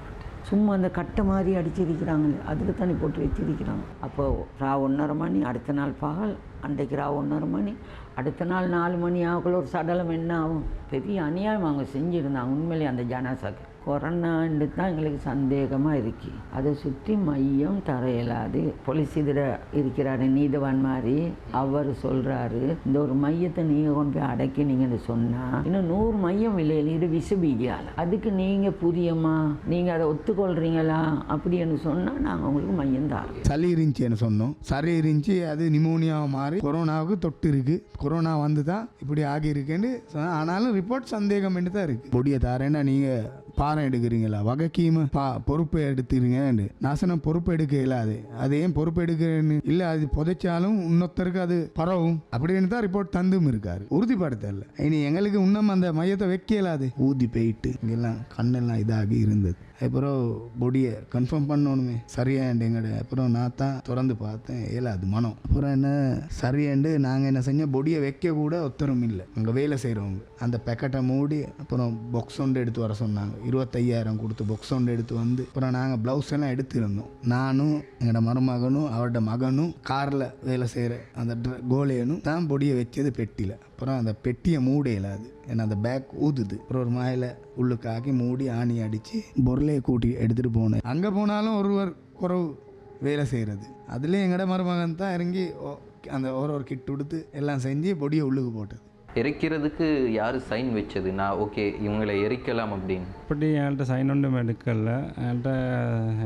சும்மா அந்த கட்டை மாதிரி அடிச்சிருக்கிறாங்களே, அதில் தண்ணி போட்டு வச்சிருக்கிறாங்க. அப்போ ராவு 1:30 மணி, அடுத்த நாள் பகல், அன்றைக்கு ராவு 1:30 மணி, அடுத்த நாள் 4 மணி ஆகுள்ள ஒரு சடலம் என்ன ஆகும்? பெரிய அநியாயம் அவங்க செஞ்சுருந்தாங்க உண்மையிலே அந்த ஜனாசாக்கு. கொரோனான்னு தான் எங்களுக்கு சந்தேகமாக இருக்கு. அதை சுற்றி மையம் தரையலாது. போலீஸ் இதில் இருக்கிறாரு நீதவான் மாதிரி, அவர் சொல்கிறாரு இந்த ஒரு மையத்தை நீங்கள் கொண்டு போய் அடைக்கினீங்கன்னு சொன்னால் இன்னும் 100 மையம் இல்லை, இது விஷபீதியால். அதுக்கு நீங்கள் புரியமா, நீங்கள் அதை ஒத்துக்கொள்கிறீங்களா அப்படின்னு சொன்னால் நாங்கள் உங்களுக்கு மையம் தான். சளி இருந்துச்சுன்னு சொன்னோம், சளி இருந்துச்சு, அது நிமோனியாவை மாறி கொரோனாவுக்கு தொட்டு இருக்கு, கொரோனா வந்து தான் இப்படி ஆகியிருக்குன்னு சொன்னால், ஆனாலும் ரிப்போர்ட் சந்தேகம் தான் இருக்குது. பொடியை தாரேன்னா நீங்கள் பாரம் எடுக்கிறீங்களா, வகைக்கீம பொறுப்பு எடுத்துக்கிறீங்க. நாசனம் பொறுப்பு எடுக்க இல்லாது, அது ஏன் பொறுப்பு எடுக்கிறேன்னு இல்லை, அது புதைச்சாலும் இன்னொருத்தருக்கு அது பரவும் அப்படின்னு தான் ரிப்போர்ட் தந்தும் இருக்காரு. உறுதிப்படுத்தல. இனி எங்களுக்கு இன்னும் அந்த மையத்தை வைக்க இல்லாது, ஊதி போயிட்டு இங்கெல்லாம் கண்ணெல்லாம் இதாகி இருந்தது. அப்புறம் பொடியை கன்ஃபார்ம் பண்ணணுமே சரியாண்டு எங்கட. அப்புறம் நான் தான் திறந்து பார்த்தேன், ஏலாது மனம். அப்புறம் என்ன சரியாண்டு நாங்கள் என்ன செஞ்சோம், பொடியை வைக்க கூட ஒத்தரும் இல்லை. அங்கே வேலை செய்கிறவங்க அந்த பேக்கெட்டை மூடி அப்புறம் பாக்ஸ் ஒன்று எடுத்து வர சொன்னாங்க. 25,000 கொடுத்து பாக்ஸ் ஒன்று எடுத்து வந்து அப்புறம் நாங்கள் ப்ளவுஸ் எல்லாம் எடுத்துருந்தோம். நானும் எங்களோட மருமகனும் அவரோட மகனும் காரில் வேலை செய்கிற அந்த கோலையனும் தான் பொடியை வச்சது பெட்டியில். அப்புறம் அந்த பெட்டியை மூடையில் அது ஏன்னா அந்த பேக் ஊதுது. அப்புறம் ஒரு மாயில் உள்ளுக்காக்கி மூடி ஆணி அடித்து பொருளையை கூட்டி எடுத்துகிட்டு போனேன். அங்கே போனாலும் ஒருவர் குறவு வேலை செய்கிறது. அதுலேயும் எங்களோட மருமகன் தான் இறங்கி அந்த ஒரு கிட் கொடுத்து எல்லாம் செஞ்சு பொடியை உள்ளுக்கு போட்டது. எரிக்கிறதுக்கு யார் சைன் வச்சது? நான் ஓகே இவங்களை எரிக்கலாம் அப்படின்னு இப்படி என்கிட்ட சைன் ஒன்றும் எடுக்கல. என்கிட்ட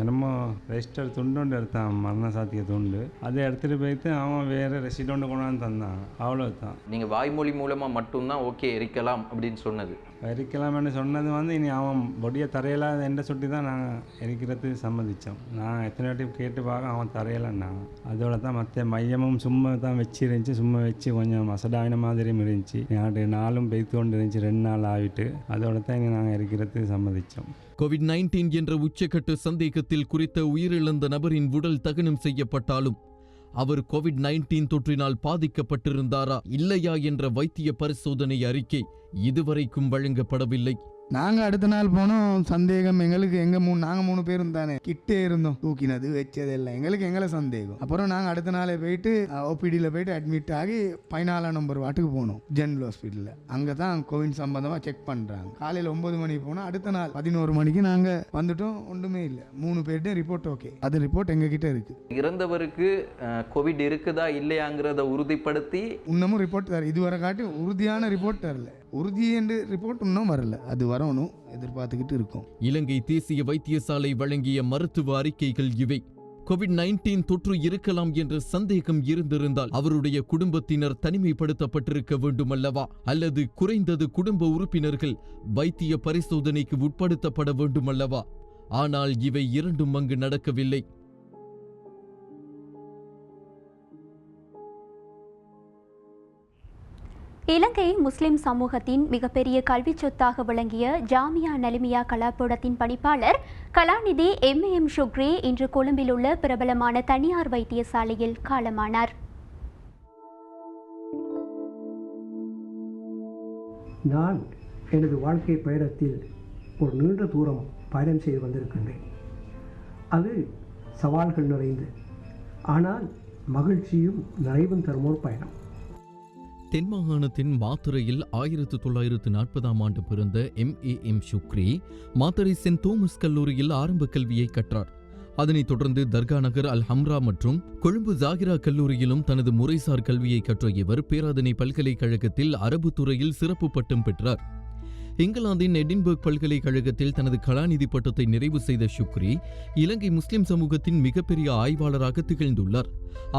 என்னமோ ரெஜிஸ்டர் துண்டு ஒன்று எடுத்தான், மரண சாத்திய துண்டு. அதை எடுத்துகிட்டு போயிட்டு அவன் வேறு ரெசிட் ஒன்று கொண்டாந்து தந்தான், அவ்வளோதான். நீங்கள் வாய்மொழி மூலமாக மட்டும்தான் ஓகே எரிக்கலாம் அப்படின்னு சொன்னது? எரிக்கலாம்னு சொன்னது வந்து இனி அவன் பொடியை தரையலாம் என்ற சுட்டி தான் நாங்கள் எரிக்கிறதுக்கு சம்மதித்தோம். நான் எத்தனை வாட்டி கேட்டு பார்க்க அவன் தரையலைன்னாங்க. அதோட தான் மற்ற மையமும் சும்மா தான் வச்சிருந்துச்சு. சும்மா வச்சு கொஞ்சம் மசடாயின மாதிரியும் இருந்துச்சு. என்கிட்ட நாளும் பெய்து கொண்டு இருந்துச்சு, 2 நாள் ஆகிட்டு. அதோட தான் இனி நாங்கள் எரிக்கிறதுக்கு சம்மதித்தோம். கோவிட்-19 என்ற உச்சக்கட்ட சந்தேகத்தில் குறித்த உயிரிழந்த நபரின் உடல் தகனம் செய்யப்பட்டாலும் அவர் கோவிட்-19 தொற்றினால் பாதிக்கப்பட்டிருந்தாரா இல்லையா என்ற வைத்திய பரிசோதனை அறிக்கை இதுவரைக்கும் வழங்கப்படவில்லை. நாங்கள் அடுத்த நாள் போனோம். சந்தேகம் எங்களுக்கு, நாங்கள் 3 பேரும் தானே கிட்டே இருந்தோம், தூக்கினது வச்சது எல்லாம் எங்களை சந்தேகம். அப்புறம் நாங்கள் அடுத்த நாளே போயிட்டு ஓபிடியில் போயிட்டு அட்மிட் ஆகி 14 நம்பர் வாட்டுக்கு போனோம் ஜெனரல் ஹாஸ்பிட்டலில். அங்கே தான் கோவிட் சம்பந்தமாக செக் பண்ணுறாங்க. காலையில் 9 மணிக்கு போனோம். அடுத்த நாள் 11 மணிக்கு நாங்கள் வந்துட்டோம். ஒன்றுமே இல்லை. 3 பேர்கிட்ட ரிப்போர்ட் ஓகே. அது ரிப்போர்ட் எங்ககிட்ட இருக்குது. இறந்தவருக்கு கோவிட் இருக்குதா இல்லையாங்கிறத உறுதிப்படுத்தி இன்னமும் ரிப்போர்ட் தர இதுவரை காட்டி உறுதியான ரிப்போர்ட் தரல. உறுதி என்று ரிப்போர்ட் இன்னும் வரல. அது வரணும், எதிர்பார்த்துக்கிட்டு இருக்கோம். இலங்கை தேசிய வைத்தியசாலை வழங்கிய மருத்துவ அறிக்கைகள் இவை. கோவிட்-19 தொற்று இருக்கலாம் என்ற சந்தேகம் இருந்திருந்தால் அவருடைய குடும்பத்தினர் தனிமைப்படுத்தப்பட்டிருக்க வேண்டுமல்லவா? அல்லது குறைந்தது குடும்ப உறுப்பினர்கள் வைத்திய பரிசோதனைக்கு உட்படுத்தப்பட வேண்டுமல்லவா? ஆனால் இவை இரண்டும் அங்கு நடக்கவில்லை. இலங்கை முஸ்லிம் சமூகத்தின் மிகப்பெரிய கல்வி சொத்தாக விளங்கிய ஜாமியா நலிமியா கலாபீடத்தின் பணிப்பாளர் கலாநிதி எம் ஷுக்ரி இன்று கொழும்பில் உள்ள பிரபலமான தனியார் வைத்தியசாலையில் காலமானார். நான் எனது வாழ்க்கை பயணத்தில் ஒரு நீண்ட தூரம் பயணம் செய்து வந்திருக்கின்றேன். அது சவால்கள் நிறைந்து, ஆனால் மகிழ்ச்சியும் நிறைவும் தரும் ஒரு பயணம். தென் மாகாணத்தின் மாத்தறையில் 1940ஆம் ஆண்டு பிறந்த M Shukri Matara Saint Thomas கல்லூரியில் ஆரம்ப கல்வியை கற்றார். அதனைத் தொடர்ந்து தர்கா நகர் அல் ஹம்ரா மற்றும் கொழும்பு ஜாகிரா கல்லூரியிலும் தனது முறைசார் கல்வியை கற்ற இவர் பேராதனை பல்கலைக்கழகத்தில் அரபு துறையில் சிறப்பு பட்டம் பெற்றார். இங்கிலாந்தின் எடின்பர்க் பல்கலைக்கழகத்தில் தனது கலாநிதி பட்டத்தை நிறைவு செய்த ஷுக்ரி இலங்கை முஸ்லிம் சமூகத்தின் மிகப்பெரிய ஆய்வாளராக திகழ்ந்துள்ளார்.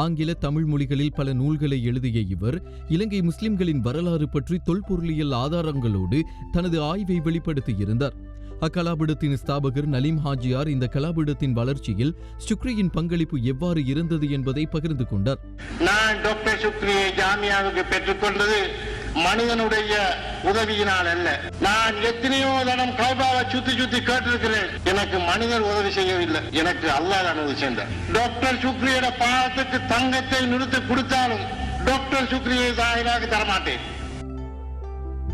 ஆங்கில தமிழ் மொழிகளில் பல நூல்களை எழுதிய இவர் இலங்கை முஸ்லிம்களின் வரலாறு பற்றி தொல்பொருளியல் ஆதாரங்களோடு தனது ஆய்வை வெளிப்படுத்தியிருந்தார். அக்கலாபீடத்தின் ஸ்தாபகர் நலீம் ஹாஜியார் இந்த கலாபீடத்தின் வளர்ச்சியில் ஷுக்ரியின் பங்களிப்பு எவ்வாறு இருந்தது என்பதை பகிர்ந்து கொண்டார். நான் டாக்டர் ஷுக்ரியை ஜாமியாவுக்கு பெற்றுக்கொண்டது மனிதனுடைய உதவியினால் அல்ல. நான் எத்தனையோ தனம் கௌபாவை சுத்தி கேட்டிருக்கிறேன். எனக்கு மனிதர் உதவி செய்யவில்லை, எனக்கு அல்லாஹ் தான் உதவி செய்தார். டாக்டர் ஷுக்ரியோட பாதத்துக்கு தங்கத்தை நிறுத்தி கொடுத்தாலும் டாக்டர் ஷுக்ரியை தாயிலாக தரமாட்டேன்.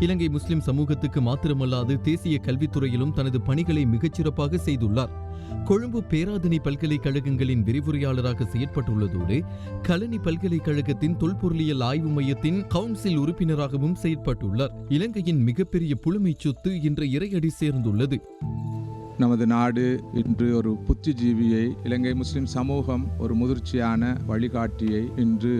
இலங்கை முஸ்லிம் சமூகத்துக்கு மாத்திரமல்லாது தேசிய கல்வித்துறையிலும் தனது பணிகளை மிகச்சிறப்பாக செய்துள்ளார். கொழும்பு பேராதனை பல்கலைக்கழகங்களின் விரிவுரையாளராக செயற்பட்டுள்ளதோடு கலனி பல்கலைக்கழகத்தின் தொல்பொருளியல் ஆய்வு மையத்தின் கவுன்சில் உறுப்பினராகவும் செயற்பட்டுள்ளார். இலங்கையின் மிகப்பெரிய புலமை சொத்து இன்று இறையடி சேர்ந்துள்ளது. நமது நாடு இன்று ஒரு புத்திஜீவியை, இலங்கை முஸ்லிம் சமூகம் ஒரு முதிர்ச்சியான வழிகாட்டியை இன்று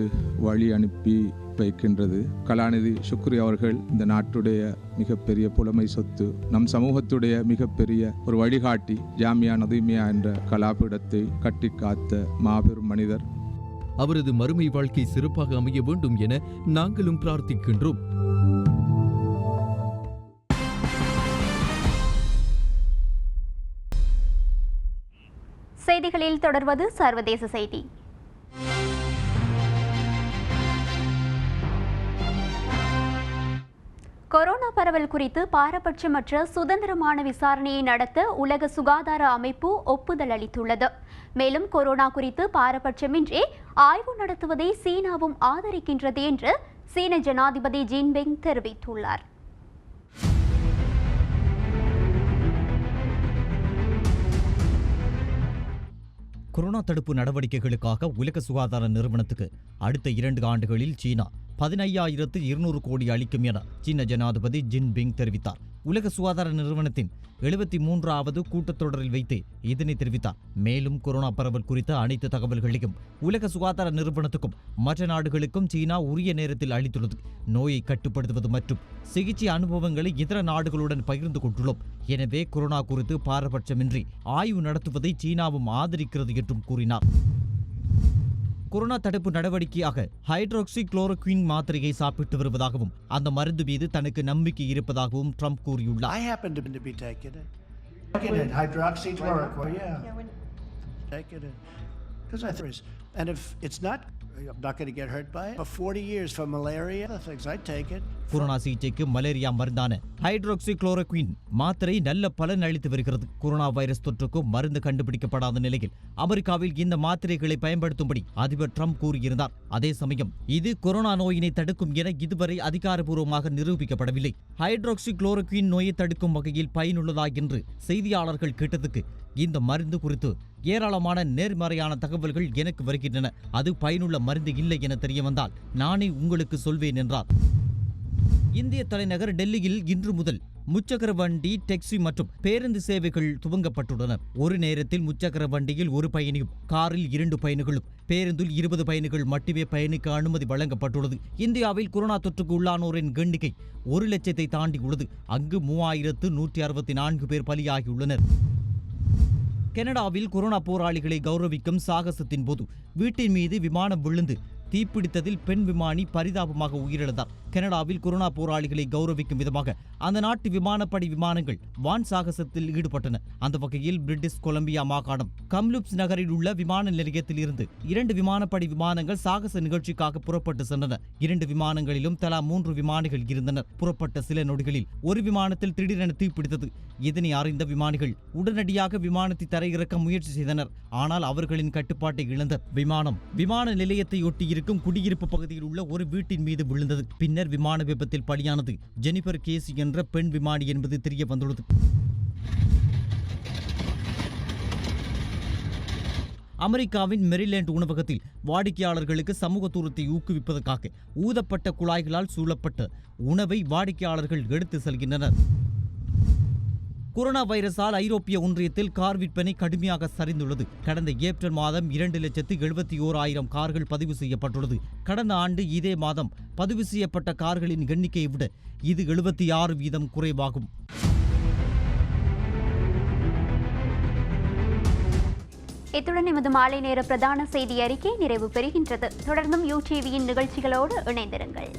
வழி அனுப்பி வைக்கின்றது. கலாநிதி ஷுக்ரி அவர்கள் இந்த நாட்டுடைய மிகப்பெரிய புலமை சொத்து, நம் சமூகத்துடைய மிகப்பெரிய ஒரு வழிகாட்டி, ஜாமியா நதீமியா என்ற கலாபீடத்தை கட்டி காத்த மாபெரும் மனிதர். அவரது மறுமை வாழ்க்கை சிறப்பாக அமைய வேண்டும் என நாங்களும் பிரார்த்திக்கின்றோம். செய்திகளில் தொடர்வது சர்வதேச செய்தி. கொரோனா பரவல் குறித்து பாரபட்சமற்ற சுதந்திரமான விசாரணையை நடத்த உலக சுகாதார அமைப்பு ஒப்புதல் அளித்துள்ளது. மேலும் கொரோனா குறித்து பாரபட்சமின்றி ஆய்வு நடத்துவதை சீனாவும் ஆதரிக்கின்றது என்று சீன ஜனாதிபதி ஜின்பிங் தெரிவித்துள்ளார். கொரோனா தடுப்பு நடவடிக்கைகளுக்காக உலக சுகாதார நிறுவனத்துக்கு அடுத்த 2 ஆண்டுகளில் சீனா 15,200 கோடி அளிக்கும் என சீன ஜனாதிபதி ஜின்பிங் தெரிவித்தார். உலக சுகாதார நிறுவனத்தின் 73வது கூட்டத்தொடரில் வைத்து இதனை தெரிவித்தார். மேலும் கொரோனா பரவல் குறித்த அனைத்து தகவல்களையும் உலக சுகாதார நிறுவனத்துக்கும் மற்ற நாடுகளுக்கும் சீனா உரிய நேரத்தில் அளித்துள்ளது. நோயை கட்டுப்படுத்துவது மற்றும் சிகிச்சை அனுபவங்களை இதர நாடுகளுடன் பகிர்ந்து கொண்டுள்ளோம். எனவே கொரோனா குறித்து பாரபட்சமின்றி ஆய்வு நடத்துவதை சீனாவும் ஆதரிக்கிறது என்றும் கூறினார். கொரோனா தடுப்பு நடவடிக்கையாக ஹைட்ராக்சி குளோரோக்வின் மாத்திரையை சாப்பிட்டு வருவதாகவும் அந்த மருந்து மீது தனக்கு நம்பிக்கை இருப்பதாகவும் ட்ரம்ப் கூறியுள்ளார். I'm not going to get hurt by it. For 40 years for malaria, the things I take it. Corona சிகிச்சைக்கு மலேரியா மருந்தான ஹைட்ரோக்சிக்ளோரோக்வின் மாத்திரை நல்ல பலன் அளித்து வருகிறது. கொரோனா வைரஸ் தொற்றுக்கு மருந்து கண்டுபிடிக்கப்படாத நிலையில் அமெரிக்காவில் இந்த மாத்திரைகளை பயன்படுத்தும்படி அதிபர் ட்ரம்ப் கூறியிருந்தார். அதே சமயம் இது கொரோனா நோயினை தடுக்கும் என இதுவரை அதிகாரப்பூர்வமாக நிரூபிக்கப்படவில்லை. ஹைட்ரோக்சிக்ளோரோக்வின் நோயை தடுக்கும் வகையில் பயனுள்ளதா என்று செய்தியாளர்கள் கேட்டதுக்கு இந்த மருந்து குறித்து ஏராளமான நேர்மறையான தகவல்கள் எனக்கு வருகின்றன. அது பயனுள்ள மருந்து இல்லை என தெரிய வந்தால் நானே உங்களுக்கு சொல்வேன் என்றார். இந்திய தலைநகர் டெல்லியில் இன்று முதல் முச்சக்கர வண்டி, டாக்ஸி மற்றும் பேருந்து சேவைகள் துவங்கப்பட்டுள்ளன. ஒரு நேரத்தில் முச்சக்கர வண்டியில் ஒரு பயணியும், காரில் 2 பயணிகளும், பேருந்தில் 20 பயணிகள் மட்டுமே பயணிக்க அனுமதி வழங்கப்பட்டுள்ளது. இந்தியாவில் கொரோனா தொற்றுக்கு உள்ளானோரின் எண்ணிக்கை 1 லட்சத்தை தாண்டியுள்ளது. அங்கு 3164 பேர் பலியாகியுள்ளனர். கனடாவில் கொரோனா போராளிகளை கௌரவிக்கும் சாகசத்தின் போது வீட்டின் மீது விமானம் விழுந்து தீப்பிடித்ததில் பெண் விமானி பரிதாபமாக உயிரிழந்தார். கனடாவில் கொரோனா போராளிகளை கௌரவிக்கும் விதமாக அந்த நாட்டு விமானப்படை விமானங்கள் வான் சாகசத்தில் ஈடுபட்டன. அந்த வகையில் பிரிட்டிஷ் கொலம்பியா மாகாணம் கம்லூப்ஸ் நகரில் உள்ள விமான நிலையத்தில் இருந்து 2 விமானப்படை விமானங்கள் சாகச நிகழ்ச்சிக்காக புறப்பட்டு சென்றன. 2 விமானங்களிலும் தலா 3 விமானிகள் இருந்தனர். புறப்பட்ட சில நொடிகளில் ஒரு விமானத்தில் திடீரென தீப்பிடித்தது. இதனை அறிந்த விமானிகள் உடனடியாக விமானத்தை தரையிறக்க முயற்சி செய்தனர். ஆனால் அவர்களின் கட்டுப்பாட்டை இழந்த விமானம் விமான நிலையத்தை ஒட்டி இருக்கும் குடியிருப்பு பகுதியில் உள்ள ஒரு வீட்டின் மீது விழுந்தது. பின்னர் விமான விபத்தில் பலியானது ஜெனிஃபர் கேசி என்ற பெண் விமானி என்பது தெரிய வந்துள்ளது. அமெரிக்காவின் மெரிலேண்ட் உணவகத்தில் வாடிக்கையாளர்களுக்கு சமூக தூரத்தை ஊக்குவிப்பதற்காக ஊதப்பட்ட குழாய்களால் சூழப்பட்ட உணவை வாடிக்கையாளர்கள் எடுத்து செல்கின்றனர். கொரோனா வைரஸால் ஐரோப்பிய ஒன்றியத்தில் கார் விற்பனை கடுமையாக சரிந்துள்ளது. கடந்த ஏப்ரல் மாதம் 2,71,000 கார்கள் பதிவு செய்யப்பட்டுள்ளது. கடந்த ஆண்டு இதே மாதம் பதிவு செய்யப்பட்ட கார்களின் எண்ணிக்கையை விட இது 76% குறைவாகும். இத்துடன் எமது மாலை நேர பிரதான செய்தி அறிக்கை நிறைவு பெறுகின்றது. தொடர்ந்தும் யூடிவியின் நிகழ்ச்சிகளோடு இணைந்திருங்கள்.